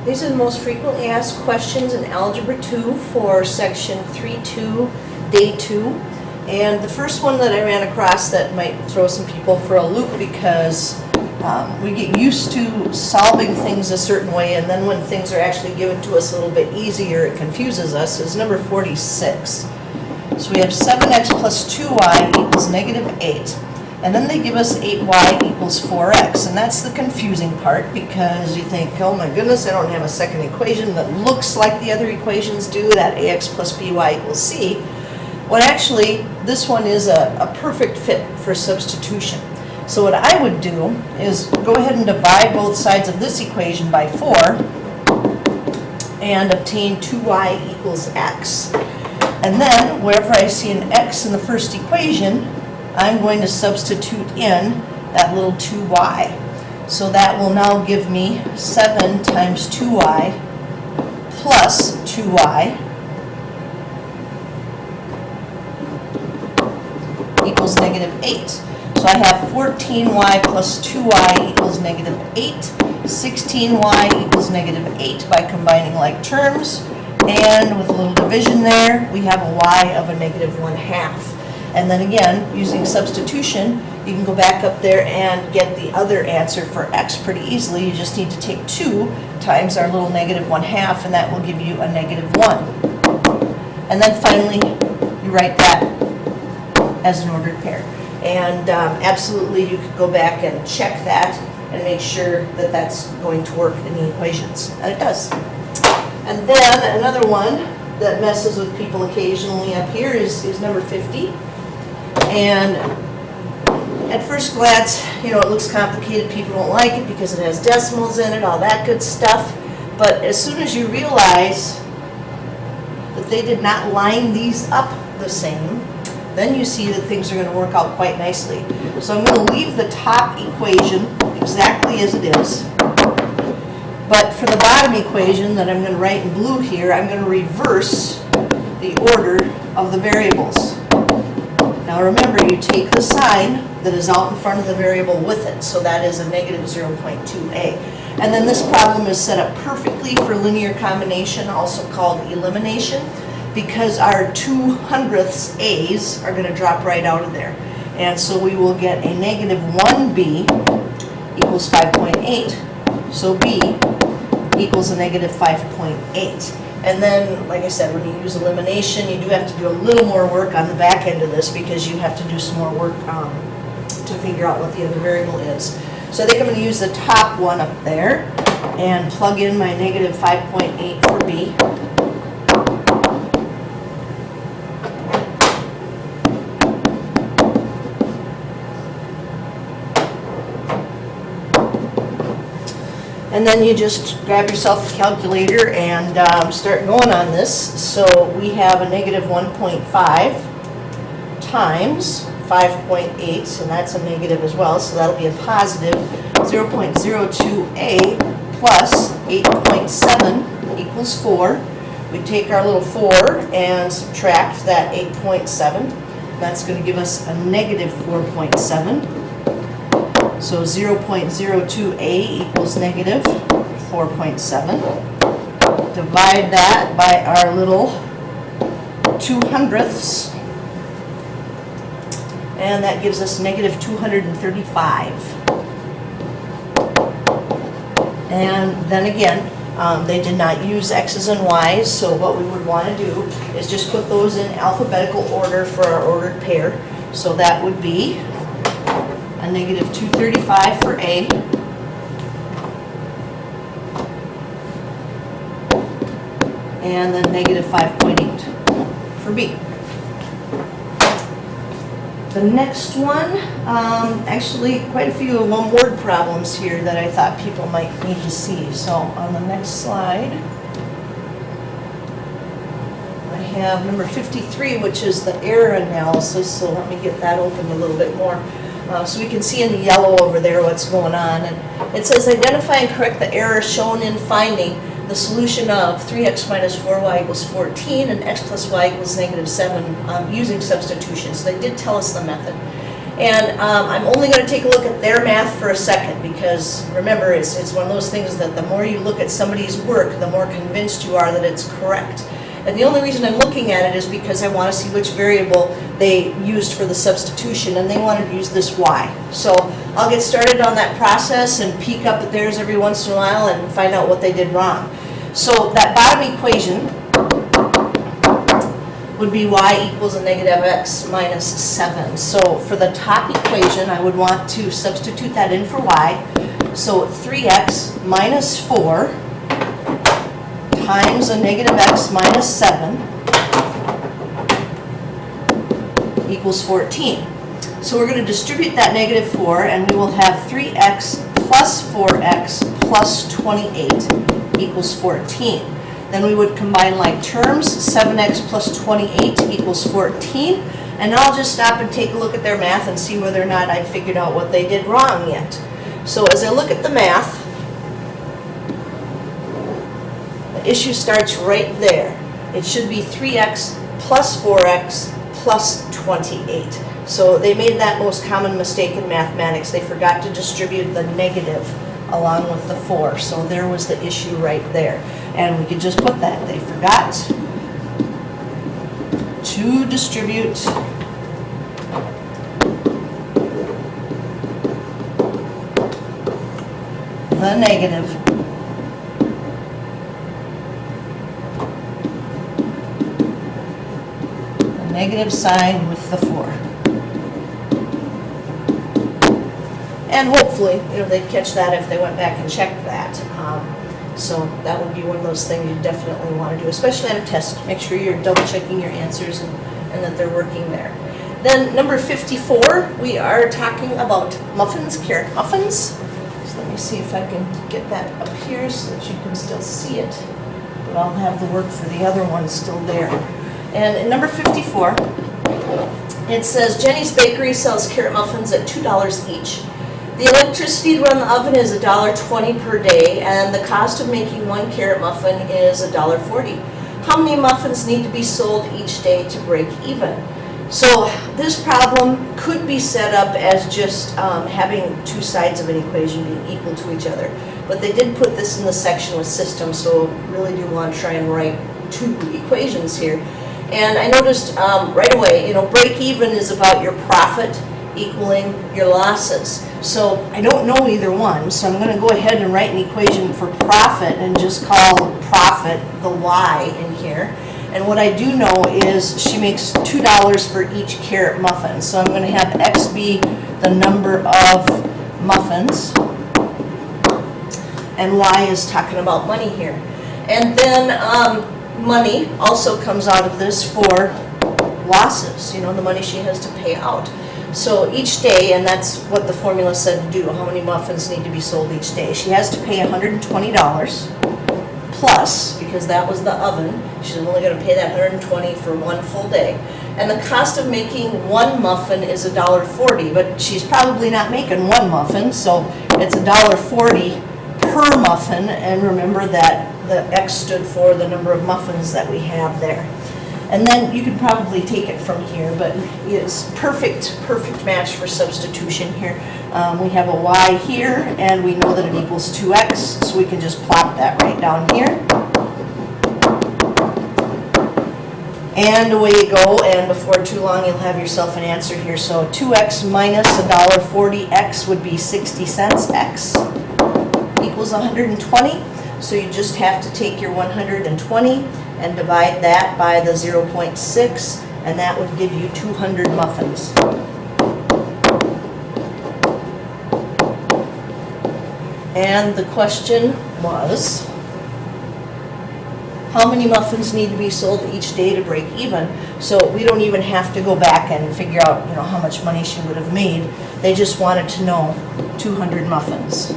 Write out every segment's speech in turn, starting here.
These are the most frequently asked questions in Algebra 2 for section 3.2, day 2. And the first one that I ran across that might throw some people for a loop because we get used to solving things a certain way, and then when things are actually given to us a little bit easier, it confuses us, is number 46. So we have 7x plus 2y equals negative 8. And then they give us 8y equals 4x, and that's the confusing part because you think, oh my goodness, I don't have a second equation that looks like the other equations do, that ax plus by equals c. When actually, this one is a perfect fit for substitution. So what I would do is go ahead and divide both sides of this equation by 4 and obtain 2y equals x. And then, wherever I see an x in the first equation, I'm going to substitute in that little 2y. So that will now give me 7 times 2y plus 2y equals negative 8. So I have 14y plus 2y equals negative 8. 16y equals negative 8 by combining like terms. And with a little division there, we have a y of a negative 1/2. And then again, using substitution, you can go back up there and get the other answer for x pretty easily. You just need to take 2 times our little negative 1/2, and that will give you a negative 1. And then finally, you write that as an ordered pair. And absolutely, you could go back and check that and make sure that that's going to work in the equations. And it does. And then another one that messes with people occasionally up here is number 50. And at first glance, you know, it looks complicated. People don't like it because it has decimals in it, all that good stuff. But as soon as you realize that they did not line these up the same, then you see that things are going to work out quite nicely. So I'm going to leave the top equation exactly as it is. But for the bottom equation that I'm going to write in blue here, I'm going to reverse the order of the variables. Now remember, you take the sign that is out in front of the variable with it, so that is a negative 0.2a. And then this problem is set up perfectly for linear combination, also called elimination, because our 2/100ths a's are going to drop right out of there. And so we will get a negative 1b equals 5.8, so b equals a negative 5.8. And then, like I said, when you use elimination, you do have to do a little more work on the back end of this because you have to do some more work to figure out what the other variable is. So I think I'm going to use the top one up there and plug in my negative 5.8 for b. And then you just grab yourself a calculator and start going on this. So we have a negative 1.5 times 5.8, and that's a negative as well, so that'll be a positive 0.02a plus 8.7 equals 4. We take our little 4 and subtract that 8.7. That's going to give us a negative 4.7. So 0.02a equals negative 4.7. Divide that by our little 2/100ths, and that gives us negative 235. And then again, they did not use x's and y's, so what we would want to do is just put those in alphabetical order for our ordered pair. So that would be a negative 235 for A, and then negative 5.8 for B. The next one, actually quite a few one-word problems here that I thought people might need to see. So on the next slide, I have number 53, which is the error analysis. So let me get that open a little bit more. So we can see in the yellow over there what's going on. And it says identify and correct the error shown in finding the solution of 3x minus 4y equals 14 and x plus y equals negative 7 using substitution. So they did tell us the method. And I'm only going to take a look at their math for a second, because remember, it's one of those things that the more you look at somebody's work, the more convinced you are that it's correct. And the only reason I'm looking at it is because I want to see which variable they used for the substitution, and they wanted to use this y. So I'll get started on that process and peek up at theirs every once in a while and find out what they did wrong. So that bottom equation would be y equals a negative x minus 7. So for the top equation, I would want to substitute that in for y. So 3x minus 4 times a negative x minus 7 equals 14. So we're going to distribute that negative 4, and we will have 3x plus 4x plus 28 equals 14. Then we would combine like terms. 7x plus 28 equals 14. And I'll just stop and take a look at their math and see whether or not I figured out what they did wrong yet. So as I look at the math, the issue starts right there. It should be 3x plus 4x plus 28. So they made that most common mistake in mathematics. They forgot to distribute the negative along with the 4. So there was the issue right there. And we could just put that. They forgot to distribute the negative sign with the 4. And hopefully, they'd catch that if they went back and checked that. So that would be one of those things you definitely want to do, especially on a test. Make sure you're double checking your answers and that they're working there. Then number 54, we are talking about muffins, carrot muffins. So let me see if I can get that up here so that you can still see it. But I'll have the work for the other one still there. And in number 54, it says Jenny's Bakery sells carrot muffins at $2 each. The electricity to run the oven is $1.20 per day, and the cost of making one carrot muffin is $1.40. How many muffins need to be sold each day to break even? So this problem could be set up as just having two sides of an equation being equal to each other. But they did put this in the section with systems, so really do want to try and write two equations here. And I noticed right away, break even is about your profit equaling your losses. So I don't know either one, so I'm going to go ahead and write an equation for profit and just call profit the y in here. And what I do know is she makes $2 for each carrot muffin. So I'm going to have x be the number of muffins, and y is talking about money here. And then money also comes out of this for losses, the money she has to pay out. So each day, and that's what the formula said to do, how many muffins need to be sold each day. She has to pay $120 plus, because that was the oven. She's only going to pay that $120 for one full day. And the cost of making one muffin is $1.40, but she's probably not making one muffin, so it's $1.40 per muffin. And remember that the X stood for the number of muffins that we have there. And then you could probably take it from here, but it's perfect match for substitution here. We have a y here, and we know that it equals 2x, so we can just plop that right down here. And away you go, and before too long you'll have yourself an answer here. So 2x minus $1.40, x would be 60 cents, x equals 120. So you just have to take your 120 and divide that by the 0.6, and that would give you 200 muffins. And the question was, how many muffins need to be sold each day to break even? So we don't even have to go back and figure out, how much money she would have made. They just wanted to know 200 muffins.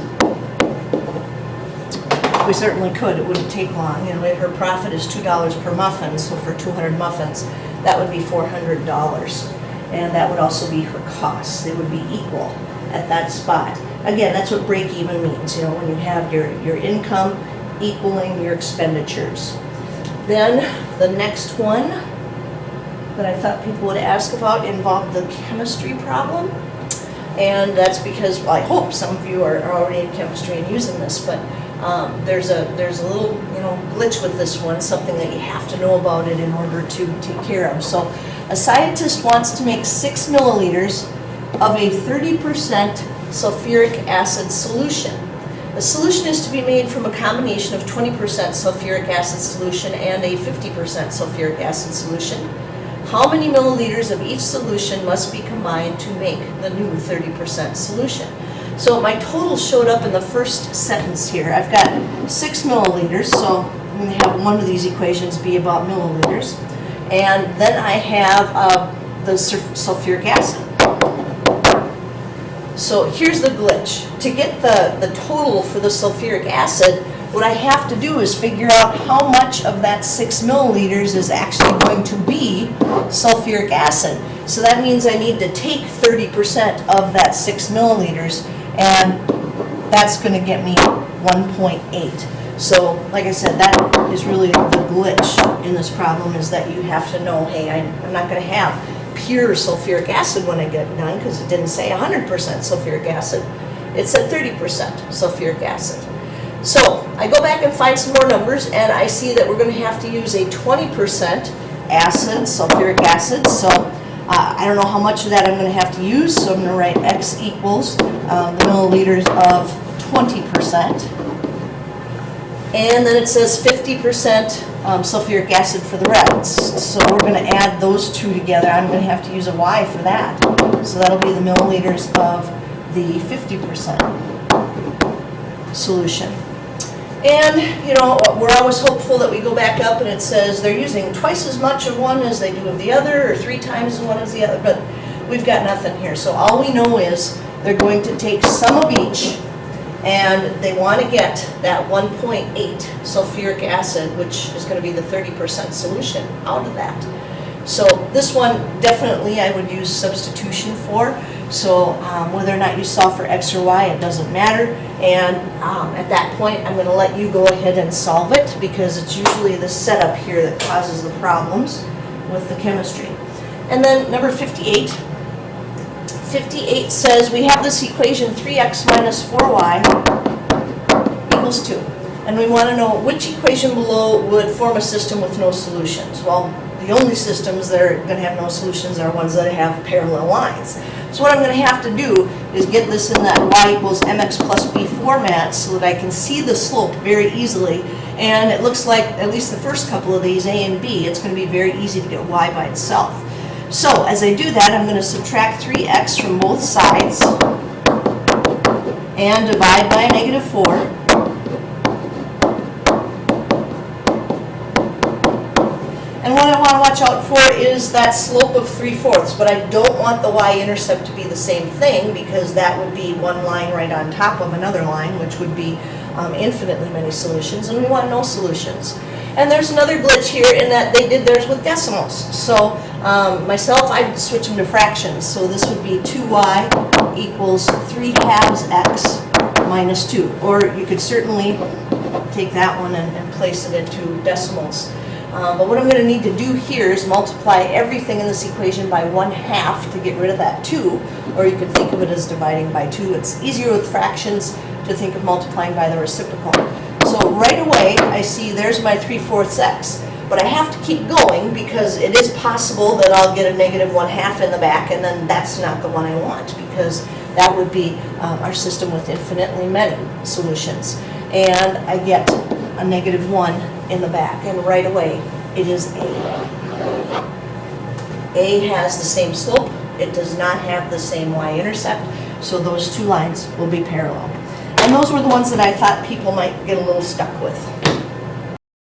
We certainly could. It wouldn't take long. Her profit is $2 per muffin, so for 200 muffins, that would be $400. And that would also be her costs. They would be equal at that spot. Again, that's what break even means, when you have your income equaling your expenditures. Then the next one that I thought people would ask about involved the chemistry problem. And that's because, well, I hope some of you are already in chemistry and using this, but there's a little, glitch with this one, something that you have to know about it in order to take care of. So a scientist wants to make 6 milliliters of a 30% sulfuric acid solution. The solution is to be made from a combination of 20% sulfuric acid solution and a 50% sulfuric acid solution. How many milliliters of each solution must be combined to make the new 30% solution? So my total showed up in the first sentence here. I've got 6 milliliters, so I'm going to have one of these equations be about milliliters. And then I have the sulfuric acid. So here's the glitch. To get the total for the sulfuric acid, what I have to do is figure out how much of that 6 milliliters is actually going to be sulfuric acid. So that means I need to take 30% of that 6 milliliters, and that's going to get me 1.8. So, like I said, that is really the glitch in this problem, is that you have to know, hey, I'm not going to have pure sulfuric acid when I get done, because it didn't say 100% sulfuric acid. It said 30% sulfuric acid. So I go back and find some more numbers, and I see that we're going to have to use a 20% acid, sulfuric acid. So I don't know how much of that I'm going to have to use, so I'm going to write X equals the milliliters of 20%. And then it says 50% sulfuric acid for the rest. So we're going to add those two together. I'm going to have to use a Y for that. So that'll be the milliliters of the 50% solution. And, we're always hopeful that we go back up and it says they're using twice as much of one as they do of the other, or 3 times as one as the other, but we've got nothing here. So all we know is they're going to take some of each, and they want to get that 1.8 sulfuric acid, which is going to be the 30% solution, out of that. So this one, definitely I would use substitution for. So whether or not you solve for X or Y, it doesn't matter. And at that point, I'm going to let you go ahead and solve it, because it's usually the setup here that causes the problems with the chemistry. And then number 58. 58 says we have this equation 3x minus 4y equals 2. And we want to know which equation below would form a system with no solutions. Well, the only systems that are going to have no solutions are ones that have parallel lines. So what I'm going to have to do is get this in that y equals mx plus b format so that I can see the slope very easily. And it looks like, at least the first couple of these, A and B, it's going to be very easy to get y by itself. So as I do that, I'm going to subtract 3x from both sides and divide by a negative 4. And what I want to watch out for is that slope of 3/4, but I don't want the y-intercept to be the same thing, because that would be one line right on top of another line, which would be infinitely many solutions, and we want no solutions. And there's another glitch here in that they did theirs with decimals. So myself, I'd switch them to fractions. So this would be 2y equals 3/2 x minus 2. Or you could certainly take that one and place it into decimals. But what I'm going to need to do here is multiply everything in this equation by 1/2 to get rid of that 2, or you could think of it as dividing by 2. It's easier with fractions to think of multiplying by the reciprocal. So right away, I see there's my 3/4 x. But I have to keep going, because it is possible that I'll get a negative 1/2 in the back, and then that's not the one I want, because that would be our system with infinitely many solutions. And I get a negative 1 in the back, and right away it is A. A has the same slope. It does not have the same y-intercept, so those two lines will be parallel. And those were the ones that I thought people might get a little stuck with.